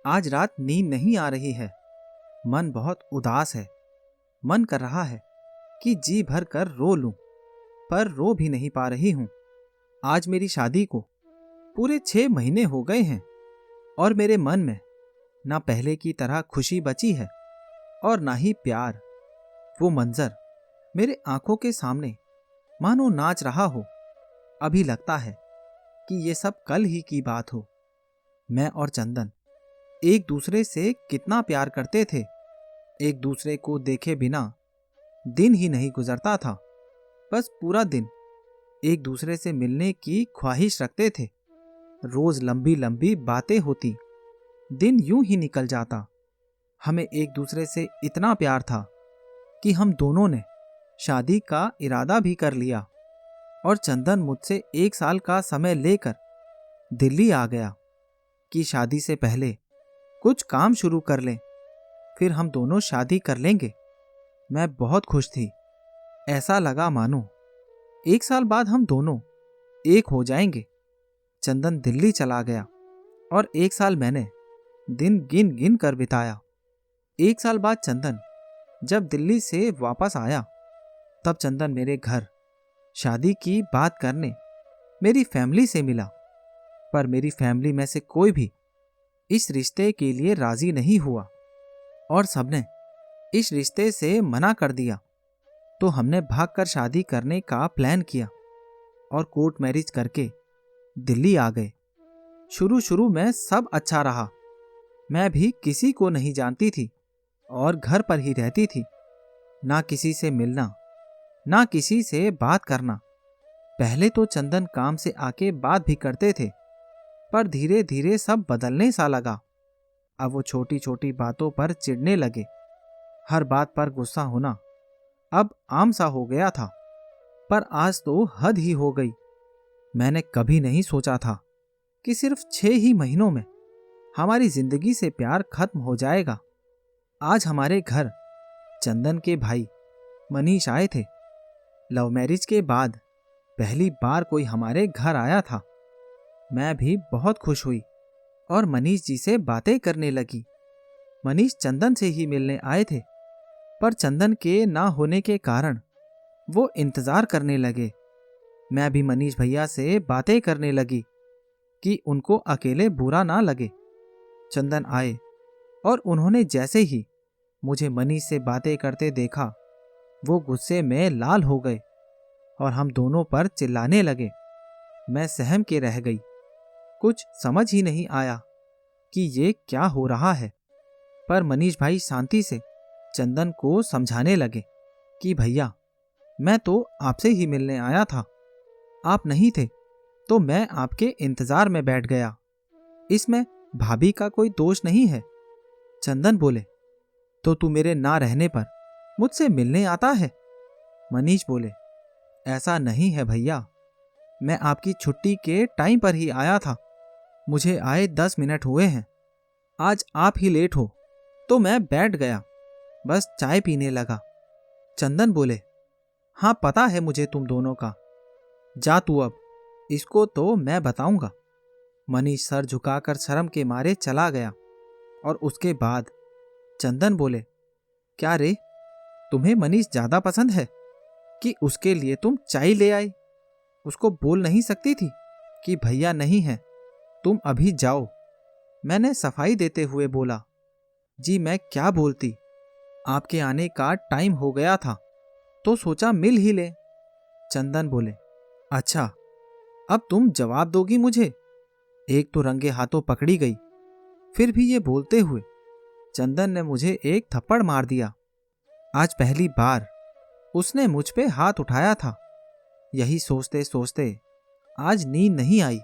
आज रात नींद नहीं आ रही है। मन बहुत उदास है। मन कर रहा है कि जी भर कर रो लूं, पर रो भी नहीं पा रही हूं। आज मेरी शादी को पूरे 6 महीने हो गए हैं और मेरे मन में ना पहले की तरह खुशी बची है और ना ही प्यार। वो मंजर मेरे आंखों के सामने मानो नाच रहा हो। अभी लगता है कि ये सब कल ही की बात हो। मैं और चंदन एक दूसरे से कितना प्यार करते थे। एक दूसरे को देखे बिना दिन ही नहीं गुजरता था। बस पूरा दिन एक दूसरे से मिलने की ख्वाहिश रखते थे। रोज लंबी लंबी बातें होती, दिन यूं ही निकल जाता। हमें एक दूसरे से इतना प्यार था कि हम दोनों ने शादी का इरादा भी कर लिया और चंदन मुझसे 1 साल का समय लेकर दिल्ली आ गया कि शादी से पहले कुछ काम शुरू कर लें, फिर हम दोनों शादी कर लेंगे। मैं बहुत खुश थी। ऐसा लगा मानो 1 साल बाद हम दोनों एक हो जाएंगे। चंदन दिल्ली चला गया और 1 साल मैंने दिन गिन गिन कर बिताया। 1 साल बाद चंदन जब दिल्ली से वापस आया, तब चंदन मेरे घर शादी की बात करने मेरी फैमिली से मिला। पर मेरी फैमिली में से कोई भी इस रिश्ते के लिए राजी नहीं हुआ और सबने इस रिश्ते से मना कर दिया। तो हमने भागकर शादी करने का प्लान किया और कोर्ट मैरिज करके दिल्ली आ गए। शुरू शुरू में सब अच्छा रहा। मैं भी किसी को नहीं जानती थी और घर पर ही रहती थी। ना किसी से मिलना, ना किसी से बात करना। पहले तो चंदन काम से आके बात भी करते थे, पर धीरे धीरे सब बदलने सा लगा। अब वो छोटी छोटी बातों पर चिढ़ने लगे। हर बात पर गुस्सा होना अब आम सा हो गया था। पर आज तो हद ही हो गई। मैंने कभी नहीं सोचा था कि सिर्फ 6 ही महीनों में हमारी जिंदगी से प्यार खत्म हो जाएगा। आज हमारे घर चंदन के भाई मनीष आए थे। लव मैरिज के बाद पहली बार कोई हमारे घर आया था। मैं भी बहुत खुश हुई और मनीष जी से बातें करने लगी। मनीष चंदन से ही मिलने आए थे, पर चंदन के ना होने के कारण वो इंतजार करने लगे। मैं भी मनीष भैया से बातें करने लगी कि उनको अकेले बुरा ना लगे। चंदन आए और उन्होंने जैसे ही मुझे मनीष से बातें करते देखा, वो गुस्से में लाल हो गए और हम दोनों पर चिल्लाने लगे। मैं सहम के रह गई। कुछ समझ ही नहीं आया कि ये क्या हो रहा है। पर मनीष भाई शांति से चंदन को समझाने लगे कि भैया, मैं तो आपसे ही मिलने आया था। आप नहीं थे तो मैं आपके इंतजार में बैठ गया। इसमें भाभी का कोई दोष नहीं है। चंदन बोले, तो तू मेरे ना रहने पर मुझसे मिलने आता है? मनीष बोले, ऐसा नहीं है भैया, मैं आपकी छुट्टी के टाइम पर ही आया था। मुझे आए 10 मिनट हुए हैं। आज आप ही लेट हो तो मैं बैठ गया, बस चाय पीने लगा। चंदन बोले, हाँ पता है मुझे तुम दोनों का। जा तू अब, इसको तो मैं बताऊंगा। मनीष सर झुकाकर शर्म के मारे चला गया। और उसके बाद चंदन बोले, क्या रे, तुम्हें मनीष ज्यादा पसंद है कि उसके लिए तुम चाय ले आई? उसको बोल नहीं सकती थी कि भैया नहीं है, तुम अभी जाओ? मैंने सफाई देते हुए बोला, जी मैं क्या बोलती, आपके आने का टाइम हो गया था तो सोचा मिल ही ले। चंदन बोले, अच्छा अब तुम जवाब दोगी मुझे? एक तो रंगे हाथों पकड़ी गई, फिर भी ये बोलते हुए चंदन ने मुझे एक थप्पड़ मार दिया। आज पहली बार उसने मुझ पे हाथ उठाया था। यही सोचते सोचते आज नींद नहीं आई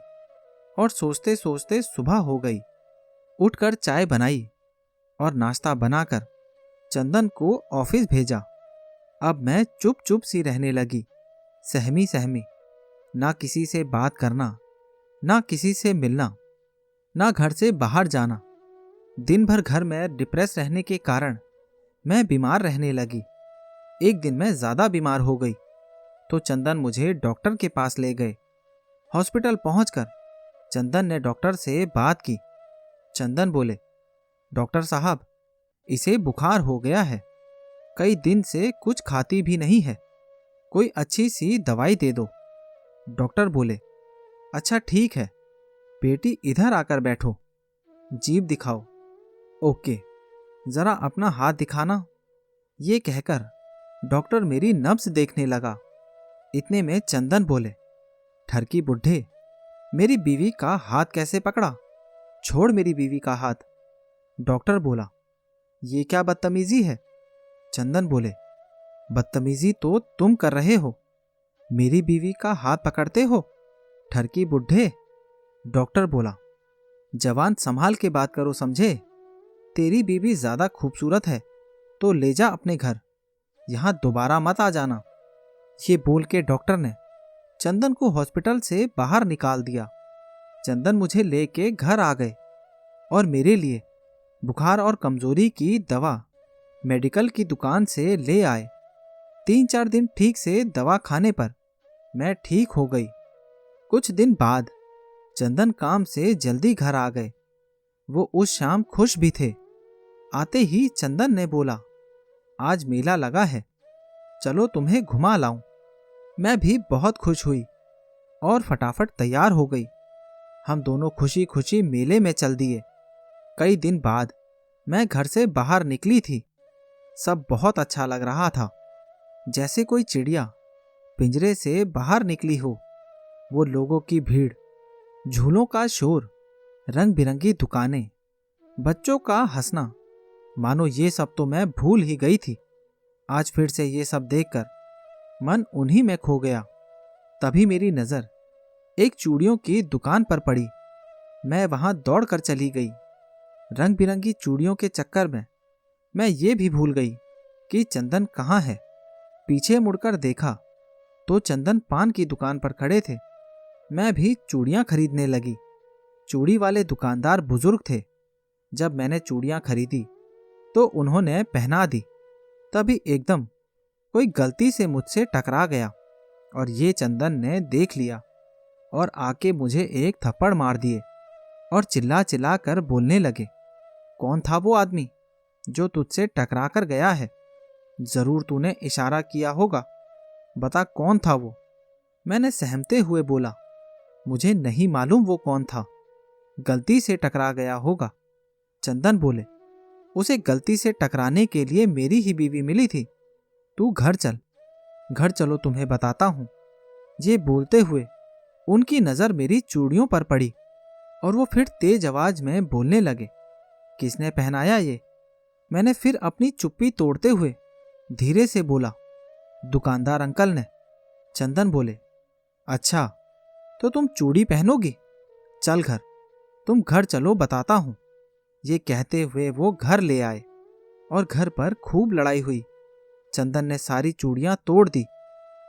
और सोचते सोचते सुबह हो गई। उठकर चाय बनाई और नाश्ता बनाकर चंदन को ऑफिस भेजा। अब मैं चुप चुप सी रहने लगी, सहमी सहमी। ना किसी से बात करना, ना किसी से मिलना, ना घर से बाहर जाना। दिन भर घर में डिप्रेस रहने के कारण मैं बीमार रहने लगी। एक दिन मैं ज्यादा बीमार हो गई तो चंदन मुझे डॉक्टर के पास ले गए। हॉस्पिटल पहुंचकर चंदन ने डॉक्टर से बात की। चंदन बोले, डॉक्टर साहब, इसे बुखार हो गया है, कई दिन से कुछ खाती भी नहीं है, कोई अच्छी सी दवाई दे दो। डॉक्टर बोले, अच्छा ठीक है बेटी, इधर आकर बैठो, जीभ दिखाओ। ओके, जरा अपना हाथ दिखाना। ये कहकर डॉक्टर मेरी नब्ज देखने लगा। इतने में चंदन बोले, ठरकी बुड्ढे, मेरी बीवी का हाथ कैसे पकड़ा? छोड़ मेरी बीवी का हाथ। डॉक्टर बोला, ये क्या बदतमीजी है? चंदन बोले, बदतमीजी तो तुम कर रहे हो, मेरी बीवी का हाथ पकड़ते हो, ठरकी बुड्ढे। डॉक्टर बोला, जवान संभाल के बात करो समझे, तेरी बीवी ज्यादा खूबसूरत है तो ले जा अपने घर, यहां दोबारा मत आ जाना। ये बोल के डॉक्टर ने चंदन को हॉस्पिटल से बाहर निकाल दिया। चंदन मुझे लेके घर आ गए और मेरे लिए बुखार और कमजोरी की दवा मेडिकल की दुकान से ले आए। 3-4 दिन ठीक से दवा खाने पर मैं ठीक हो गई। कुछ दिन बाद चंदन काम से जल्दी घर आ गए। वो उस शाम खुश भी थे। आते ही चंदन ने बोला, आज मेला लगा है, चलो तुम्हें घुमा लाऊं। मैं भी बहुत खुश हुई और फटाफट तैयार हो गई। हम दोनों खुशी खुशी मेले में चल दिए। कई दिन बाद मैं घर से बाहर निकली थी। सब बहुत अच्छा लग रहा था, जैसे कोई चिड़िया पिंजरे से बाहर निकली हो। वो लोगों की भीड़, झूलों का शोर, रंग बिरंगी दुकानें, बच्चों का हंसना, मानो ये सब तो मैं भूल ही गई थी। आज फिर से ये सब देखकर मन उन्हीं में खो गया। तभी मेरी नजर एक चूड़ियों की दुकान पर पड़ी। मैं वहां दौड़कर चली गई। रंग बिरंगी चूड़ियों के चक्कर में मैं ये भी भूल गई कि चंदन कहाँ है। पीछे मुड़कर देखा तो चंदन पान की दुकान पर खड़े थे। मैं भी चूड़ियां खरीदने लगी। चूड़ी वाले दुकानदार बुजुर्ग थे। जब मैंने चूड़ियां खरीदी तो उन्होंने पहना दी। तभी एकदम कोई गलती से मुझसे टकरा गया और ये चंदन ने देख लिया और आके मुझे एक थप्पड़ मार दिए और चिल्ला चिल्ला कर बोलने लगे, कौन था वो आदमी जो तुझसे टकरा कर गया है? जरूर तूने इशारा किया होगा, बता कौन था वो? मैंने सहमते हुए बोला, मुझे नहीं मालूम वो कौन था, गलती से टकरा गया होगा। चंदन बोले, उसे गलती से टकराने के लिए मेरी ही बीवी मिली थी। तू घर चल, घर चलो तुम्हें बताता हूं। ये बोलते हुए उनकी नजर मेरी चूड़ियों पर पड़ी और वो फिर तेज आवाज में बोलने लगे, किसने पहनाया ये? मैंने फिर अपनी चुप्पी तोड़ते हुए धीरे से बोला, दुकानदार अंकल ने। चंदन बोले, अच्छा तो तुम चूड़ी पहनोगी? चल घर, तुम घर चलो बताता हूं। ये कहते हुए वो घर ले आए और घर पर खूब लड़ाई हुई। चंदन ने सारी चूड़ियां तोड़ दी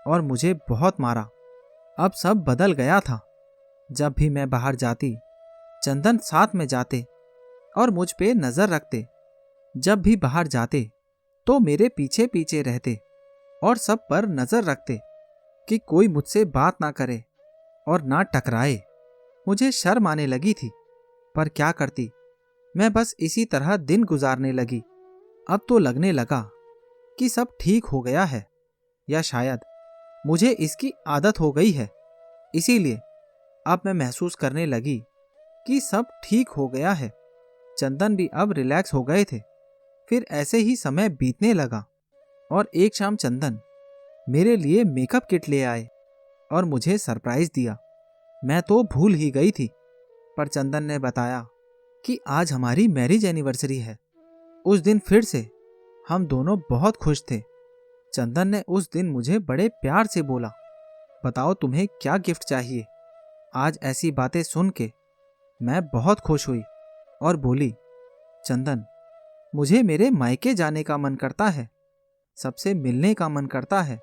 और मुझे बहुत मारा। अब सब बदल गया था। जब भी मैं बाहर जाती, चंदन साथ में जाते और मुझ पे नजर रखते। जब भी बाहर जाते तो मेरे पीछे पीछे रहते और सब पर नजर रखते कि कोई मुझसे बात ना करे और ना टकराए। मुझे शर्म आने लगी थी, पर क्या करती, मैं बस इसी तरह दिन गुजारने लगी। अब तो लगने लगा कि सब ठीक हो गया है, या शायद मुझे इसकी आदत हो गई है। इसीलिए अब मैं महसूस करने लगी कि सब ठीक हो गया है। चंदन भी अब रिलैक्स हो गए थे। फिर ऐसे ही समय बीतने लगा और एक शाम चंदन मेरे लिए मेकअप किट ले आए और मुझे सरप्राइज दिया। मैं तो भूल ही गई थी, पर चंदन ने बताया कि आज हमारी मैरिज एनिवर्सरी है। उस दिन फिर से हम दोनों बहुत खुश थे। चंदन ने उस दिन मुझे बड़े प्यार से बोला, बताओ तुम्हें क्या गिफ्ट चाहिए? आज ऐसी बातें सुन के मैं बहुत खुश हुई और बोली, चंदन, मुझे मेरे मायके जाने का मन करता है, सबसे मिलने का मन करता है।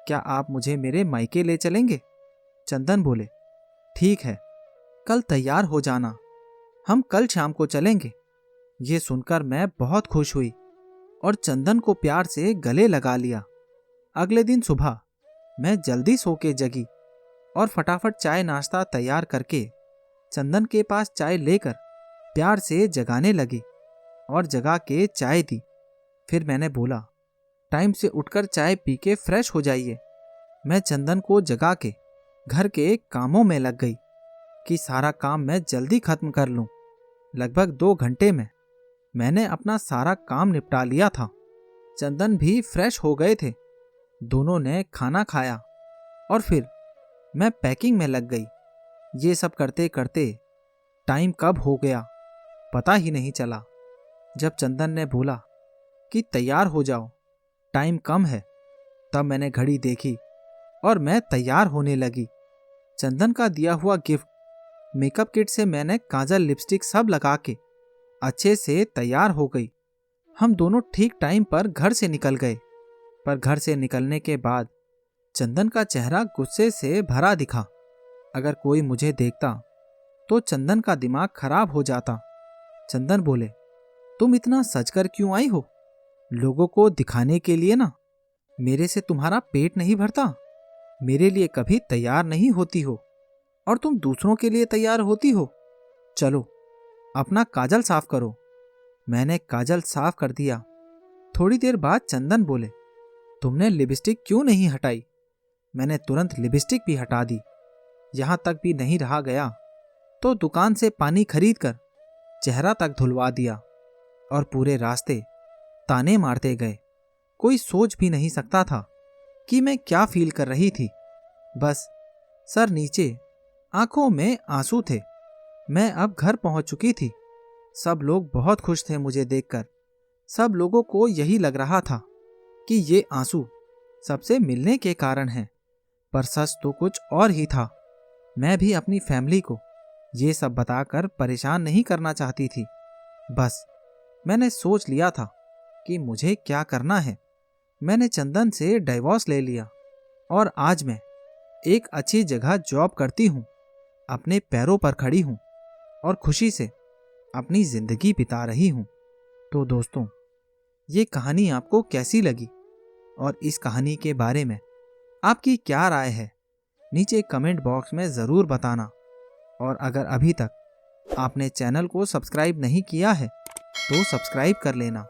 क्या आप मुझे मेरे मायके ले चलेंगे? चंदन बोले, ठीक है, कल तैयार हो जाना, हम कल शाम को चलेंगे। ये सुनकर मैं बहुत खुश हुई और चंदन को प्यार से गले लगा लिया। अगले दिन सुबह मैं जल्दी सो के जगी और फटाफट चाय नाश्ता तैयार करके चंदन के पास चाय लेकर प्यार से जगाने लगी। और जगा के चाय दी। फिर मैंने बोला, टाइम से उठकर चाय पी के फ्रेश हो जाइए। मैं चंदन को जगा के घर के कामों में लग गई कि सारा काम मैं जल्दी खत्म कर लूं। लगभग 2 घंटे में मैंने अपना सारा काम निपटा लिया था। चंदन भी फ्रेश हो गए थे। दोनों ने खाना खाया और फिर मैं पैकिंग में लग गई। ये सब करते करते टाइम कब हो गया पता ही नहीं चला। जब चंदन ने बोला कि तैयार हो जाओ, टाइम कम है, तब मैंने घड़ी देखी और मैं तैयार होने लगी। चंदन का दिया हुआ गिफ्ट मेकअप किट से मैंने काजल लिपस्टिक सब लगा के अच्छे से तैयार हो गई। हम दोनों ठीक टाइम पर घर से निकल गए। पर घर से निकलने के बाद चंदन का चेहरा गुस्से से भरा दिखा। अगर कोई मुझे देखता तो चंदन का दिमाग खराब हो जाता। चंदन बोले, तुम इतना सजकर क्यों आई हो? लोगों को दिखाने के लिए ना? मेरे से तुम्हारा पेट नहीं भरता? मेरे लिए कभी तैयार नहीं होती हो और तुम दूसरों के लिए तैयार होती हो। चलो अपना काजल साफ करो। मैंने काजल साफ कर दिया। थोड़ी देर बाद चंदन बोले, तुमने लिपस्टिक क्यों नहीं हटाई? मैंने तुरंत लिपस्टिक भी हटा दी। यहां तक भी नहीं रहा गया तो दुकान से पानी खरीद कर चेहरा तक धुलवा दिया और पूरे रास्ते ताने मारते गए। कोई सोच भी नहीं सकता था कि मैं क्या फील कर रही थी। बस सर नीचे, आंखों में आंसू थे। मैं अब घर पहुंच चुकी थी। सब लोग बहुत खुश थे मुझे देखकर। सब लोगों को यही लग रहा था कि ये आंसू सबसे मिलने के कारण हैं। पर सच तो कुछ और ही था। मैं भी अपनी फैमिली को ये सब बताकर परेशान नहीं करना चाहती थी। बस मैंने सोच लिया था कि मुझे क्या करना है। मैंने चंदन से डिवोर्स ले लिया और आज मैं एक अच्छी जगह जॉब करती हूँ, अपने पैरों पर खड़ी हूँ और खुशी से अपनी जिंदगी बिता रही हूँ। तो दोस्तों, ये कहानी आपको कैसी लगी और इस कहानी के बारे में आपकी क्या राय है, नीचे कमेंट बॉक्स में ज़रूर बताना। और अगर अभी तक आपने चैनल को सब्सक्राइब नहीं किया है तो सब्सक्राइब कर लेना